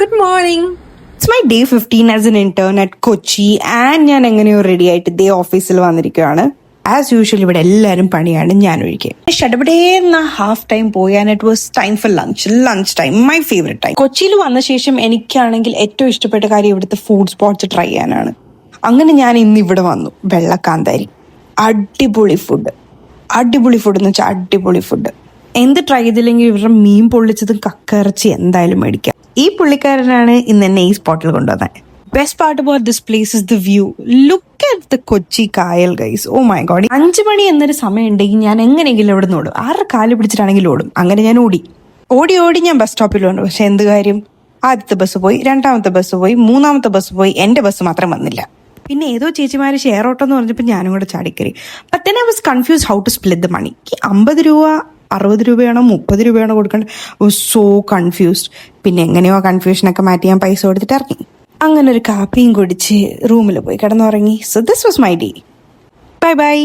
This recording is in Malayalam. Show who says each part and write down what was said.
Speaker 1: Good morning. It's my day 15 as an intern at Kochi and ഞാൻ എങ്ങനെയോ റെഡി ആയിട്ട് ഇതേ ഓഫീസിൽ വന്നിരിക്കുകയാണ്. ആസ് യൂഷ്വൽ ഇവിടെ എല്ലാവരും പണിയാണ്, ഞാൻ ഒഴികെ. ഷടപടേന്ന ഹാഫ് ടൈം പോയി and it was time for lunch time, my favourite time. കൊച്ചിയിൽ വന്ന ശേഷം എനിക്കാണെങ്കിൽ ഏറ്റവും ഇഷ്ടപ്പെട്ട കാര്യം ഇവിടുത്തെ ഫുഡ് സ്പോട്ട്സ് ട്രൈ ചെയ്യാനാണ്. അങ്ങനെ ഞാൻ ഇന്ന് ഇവിടെ വന്നു. വെള്ളക്കാന്താരി, അടിപൊളി ഫുഡ് എന്ന് വെച്ചാൽ അടിപൊളി ഫുഡ്. എന്ത് ട്രൈ ചെയ്തില്ലെങ്കിൽ ഇവരുടെ മീൻ പൊള്ളിച്ചതും കക്കയിറച്ചി എന്തായാലും മേടിക്കാം. ഈ പുള്ളിക്കാരനാണ് ഇന്ന് എന്നെ ഈ സ്പോട്ടിൽ കൊണ്ടുവന്നത്. Best part about this place is the view. Look at the Kochi kayal guys. Oh my god. 5 മണി എന്നൊരു സമയം ഉണ്ടെങ്കിൽ ഞാൻ എങ്ങനെയെങ്കിലും ഇവിടെ നിന്ന് ഓടും. 6 കാല് പിടിച്ചിട്ടാണെങ്കിലും ഓടും. അങ്ങനെ ഞാൻ ഓടി ഞാൻ ബസ് സ്റ്റോപ്പിൽ വന്നു. പക്ഷെ എന്ത് കാര്യം, ആദ്യത്തെ ബസ് പോയി, രണ്ടാമത്തെ ബസ് പോയി, മൂന്നാമത്തെ ബസ് പോയി, എന്റെ ബസ് മാത്രം വന്നില്ല. പിന്നെ ഏതോ ചേച്ചിമാര് ഷെയർ ഓട്ടോ എന്ന് പറഞ്ഞപ്പോൾ ഞാനും കൂടെ ചാടിക്കറി. But then I was confuse how to split the money. 50 രൂപ 60 രൂപയാണോ 30 രൂപയാണോ കൊടുക്കേണ്ടത്? So confused. പിന്നെ എങ്ങനെയോ കൺഫ്യൂഷനൊക്കെ മാറ്റി ഞാൻ പൈസ കൊടുത്തിട്ട് ഇറങ്ങി. അങ്ങനെ ഒരു കാപ്പിയും കുടിച്ച് റൂമിൽ പോയി കിടന്നുറങ്ങി. So this was my day. By.